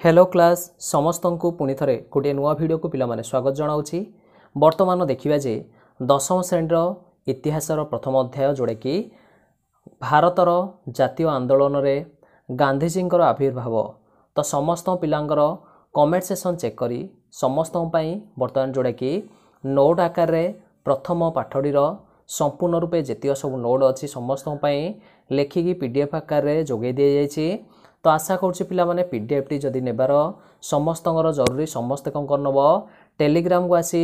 Hello class समस्त को पुणी थे गोटे नुआ भिडियो को पिला माने स्वागत जनाऊँगी। बर्तमान देखिबा जे दशम श्रेणी इतिहासर प्रथम अध्याय जोड़ा कि भारतर जातीय आंदोलन रे गांधीजी आविर्भाव। तो समस्त पिलांकर कमेंट सेक्शन चेक करी समस्त बर्तमान जोड़ा कि नोट आकार रे प्रथम पाठडीर संपूर्ण रूपे जेतिक सब नोट अच्छी समस्त लेखिकी पीडीएफ आकार रे जोगे दि जाइछि। तो आशा करुच्ची पिला माने पीडीएफ टी जदि नेबार समस्त जरूरी समस्ते कौन करनब टेलीग्राम को आसी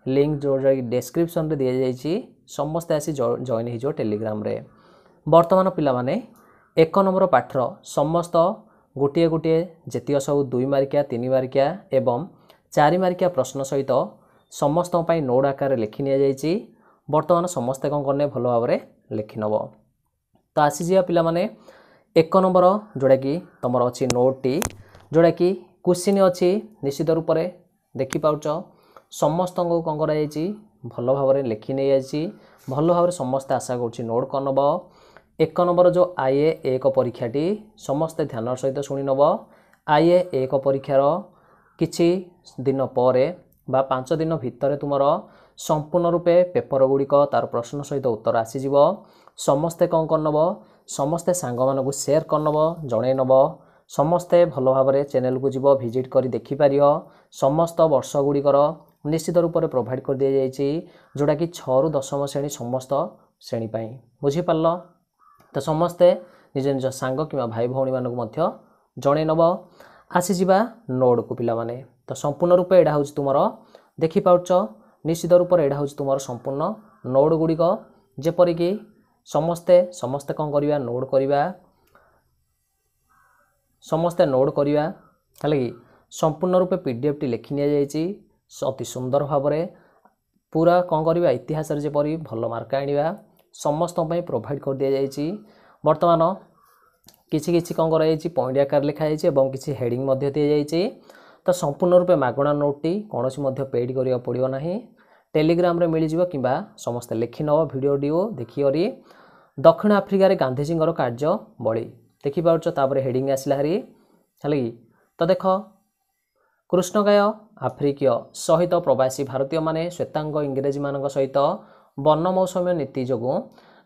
लिंक जो डिस्क्रिप्शन रे दिया जाइछि समस्ते आसी जॉइन हो टेलीग्राम रे। वर्तमान पिला माने एक नंबर पाठर समस्त गोटे गोटे जेतिक सब 2 मार्किया 3 मार्किया एवं 4 मार्किया प्रश्न सहित समस्त नोट आकार लिखि नि जाइछि। वर्तमान समस्ते कौन करने भल भाव में लिखि नब। तो आसीजा पिला माने एक नंबर जोड़ा कि तुम अच्छी नोट टी जोड़ा कि क्वेश्चन अच्छी निश्चित रूप से देखिपार समस्त को कौन कर भल भाव में लिखि नहीं जाइए भल भाव में समस्ते आशा कर नोट कर नब। एक नंबर जो आईए एक परीक्षाटी समस्ते ध्यान सहित शुणी नब। आईए एक परीक्षार किछि दिन पर 5 दिन भितर तुमर संपूर्ण रूपे पेपर गुड़िक तार प्रश्न सहित उत्तर आसीज। समस्ते कौन करनब समस्ते सांग मानकु शेयर करनब जणे नब। समस्ते भल भाव में चैनल को जीव विजिट कर देखिपार समस्त वर्ष गुड़िकर निश्चित रूप से प्रोवाइड कर दि जाइछि जोड़ा कि 6 ରୁ 10 श्रेणी समस्त श्रेणी बुझीपार। तो समस्ते निज निज सांग कि भाई भौणी मानक मध्य जणे नब। आसीजा नोट को पिला माने। तो संपूर्ण रूपे एडा हूँ तुम देखिपार निश्चित रूप से एडा हूँ तुम संपूर्ण नोट गुड़िक जेपरिक समस्ते समस्ते कौन करिया नोट करिया समस्ते नोट करिया है कि संपूर्ण रूपे पीडीएफ टी लिखि नि जाइछि अति सुंदर भाव में पूरा कौन करिया इतिहास रे जेपरि भल मार्क आनिबा समस्त प्रोवाइड कर दि जाइछि। वर्तमान किछि किछि कौन कर पॉइंट आकार लिखा जाइछि एवं किछि हेडिंग मध्य दि जाइछि। तो संपूर्ण रूपे मागणा नोट टी कोनोसी मध्य पेड करिया पड़ियो नाही टेलीग्राम रे मिल जिवो किबा समस्त लिखि नव वीडियो देखिकरी दक्षिण आफ्रिका रे गांधीजी कार्य बड़ी देखिपार हेडिंग आसला हरी है। तो देख कृष्णकाय आफ्रिकीय सहित प्रवासी भारतीय माने श्वेतांग इंग्रेजी मान सहित वन मौसमी नीति जो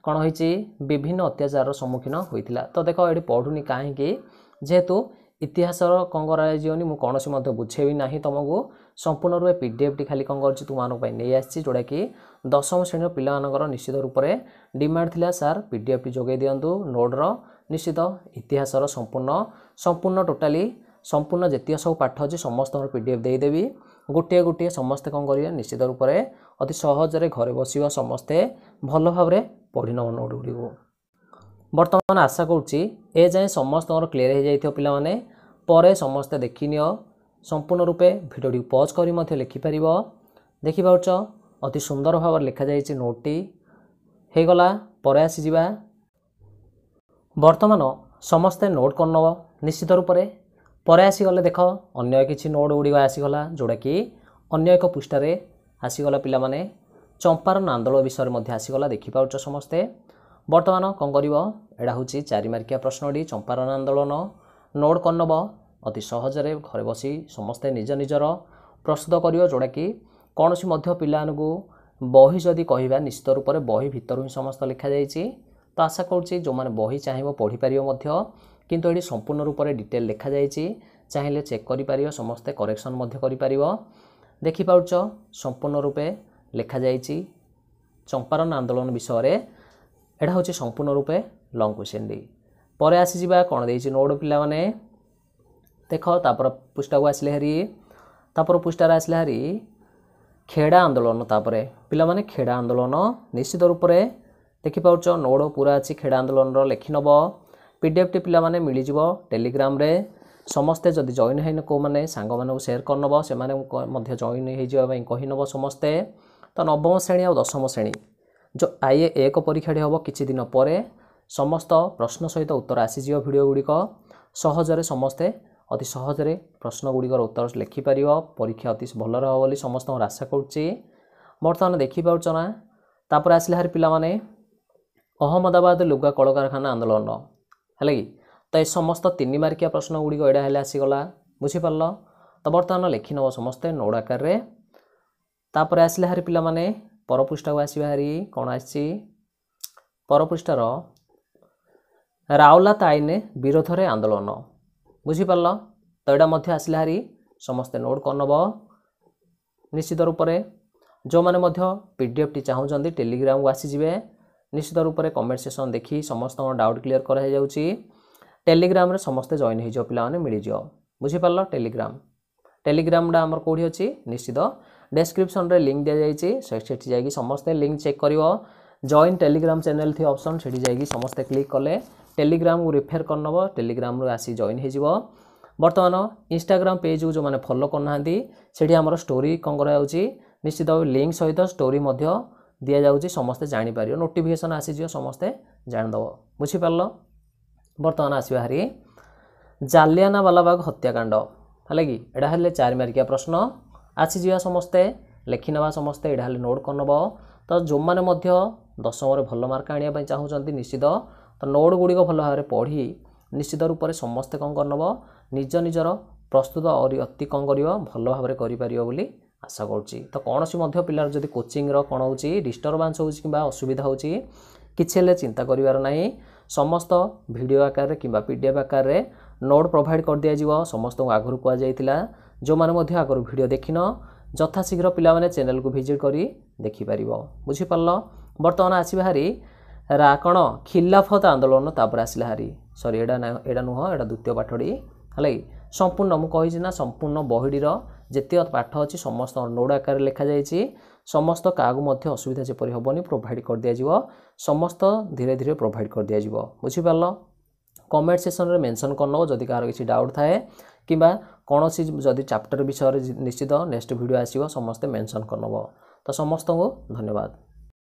कौन होइछि विभिन्न अत्याचार सम्मुखीन होइथिला। तो देख ये पढ़ुनी कहीं जेहेतु इतिहास कौन कर कौन से बुझेबी ना तुमको संपूर्ण रूप पीडीएफ टी खाली कौन कर तुम नहीं आसी जोड़ा कि दशम श्रेणी पिलाମାନଙ୍କର निश्चित रूप से डिमांड थिला सार पीडीएफ टी जोगे दिंतु नोट्र निश्चित इतिहास संपूर्ण टोटाली संपूर्ण जेतिक सब पाठ अच्छी समस्त पीडीएफ देदेवी गोटे गोटे समस्ते कौन करेंगे निश्चित रूप से अति सहजरे घरे बस समस्ते भल भाव में पढ़ी नब नोट गुड़ी। वर्तमान आशा करुच्ची ए जाए समस्त क्लीयर हो जाइथियो पिला माने परे समस्ते देखि नियो संपूर्ण रूपे भिडियो पॉज करी लिखिपार देखिपार अति सुंदर भाव लिखा जाइछि नोट टी हो गला परे आसीजिबा। वर्तमान समस्ते नोट करनब निश्चित रूप से परे आसीगले देख अन्य किछि नोट गुड़िक आसीगला जोड़ा कि अन्य एक पृष्ठारे आसीगला पिला माने चंपारण आंदोलन विषय में आसीगला देखिपार समस्ते। वर्तमान कौन कर एडा हूँ 4 मार्किया प्रश्नटी चंपारण आंदोलन नोट करनब अति सहजरे घरे बसी समस्ते निज निजर प्रस्तुत कर जोड़ा कि कौन सी पिला बही जदि कहवा निश्चित रूप से बही भितर ही समस्त लिखा जाइछि। तो आशा करुच्ची जो मैंने बही चाहिए पढ़ी पार किंतु ये संपूर्ण रूप से डिटेल लिखा जाइछि चाहिए चेक कर समस्ते करेक्शन कर देखिपार संपूर्ण रूपे लिखा जाइछि चंपारण आंदोलन विषय एटा हूँ संपूर्ण रूपे लंग क्वेश्चन डी पर आसीजा कौन देछि नोट पिला माने देख तापर पृष्ठा को आसले हरी तापर पृष्ठार आसले हरी खेड़ा आंदोलन तापर पिला माने खेड़ा आंदोलन निश्चित रूप से देखिपार नोट पूरा अच्छी खेड़ा आंदोलन लिखि नब। पीडीएफ टी पिला माने मिल जिवो टेलीग्राम रे समस्ते जदि जॉइन है को माने सांग मानक शेयर करनब से माने जॉइन हो जाबा कहि नब समस्ते। तो नवम श्रेणी और दशम श्रेणी जो आईए एक परीक्षाटी हम किछि दिन पर समस्त प्रश्न सहित उत्तर आसीज वीडियो गुड़िक सहजरे समस्ते अति सहजरे प्रश्न गुड़िकर उत्तर लिखिपार परीक्षा अति भल रहा बोली समस्त आशा करुच्ची। बर्तमान देखिपार ना तापर आसले हारी पिला माने अहमदाबाद लुगा कल कारखाना आंदोलन है कि तो ये समस्त 3 मार्किया प्रश्न गुड़िक एडा आसीगला बुझीपार तो बर्तमान लिखि नब समस्ते नोड आकार रे तापर आसले हारी पिला माने परपृष्ठ को आसीबा हारी कोन आसी परपृष्ठर राउलात आईन विरोध रे आंदोलन बुझीपार तो यहाँ मध्य आसले हारी समस्ते नोट करनब निश्चित रूप से जो मैंने पीडीएफ टी चाहूँगी टेलीग्राम को आसीजे निश्चित रूप से कमेंट सेक्शन देखी समस्त डाउट क्लियर कर टेलीग्राम रे समस्ते जॉइन हो पे मिलज बुझीपार टेलीग्राम डा आमर कौटी अच्छी निश्चित डिस्क्रिप्शन रे लिंक दि जाइए जाकि समस्ते लिंक चेक कर जॉइन टेलीग्राम चैनल थी ऑप्शन से जाकि समस्ते क्लिक कले टेलीग्राम को रिफेर करनब टेलीग्राम रे आसी जॉइन हो बर्तमान इंस्टाग्राम पेज को जो मैंने फॉलो करना से आमर स्टोरी कौन कराऊँच निश्चित लिंक सहित स्टोरी दि जाऊँगी समस्ते जापर नोटिफिकेशन आसीज समस्ते जानदेव बुझीपार बर्तमान आसवा हारी जालियाना वालाबाग हत्याकांड है कि एटा हेल्ले 4 मार्किया प्रश्न आसीजा समस्ते लिखि नवा समस्ते एटा हेल्ले नोट करनब तो जो मैंने दशम भल मार्क आने चाहूँगी निश्चित तो नोट गुड़िक भल भाव में पढ़ी निश्चित रूप से समस्ते कौन करनब निज निजर प्रस्तुत और अति कौन कर भल भाव में करें आशा करुँची तो कौन सी पिलार जदि कोचिंग कौन हो डिस्टर्बांस हो असुविधा हो किसी चिंता करार ना समस्त वीडियो आकार कि पीडीएफ आकार रे नोट प्रोवाइड कर दिया समस्त आगुरी कहुला जो मैंने आगुरी वीडियो देखिन यथाशीघ्र पिला चैनल को विजिट करी देखिपर बुझीपार बर्तमान आसवा हारी कौन खिलाफत आंदोलन तापर आसला हारी सॉरी एडा नुह एडा द्वितीय पाठटी है संपूर्ण मुझे ना संपूर्ण बहीडीर जिते पाठ अच्छी समस्त नोट आकार लिखा जाइए समस्त क्या असुविधा जपरी हेनी प्रोवाइड कर दिया समस्त धीरे धीरे प्रोवाइड कर दिया बुझीपार कमेंट सेक्शन में मेंशन करनब जदि कहार किसी डाउट थाए कि कौन सी जदि चैप्टर विषय निश्चित नेक्स्ट वीडियो आसो समस्ते मेंशन करनब तो समस्त को धन्यवाद।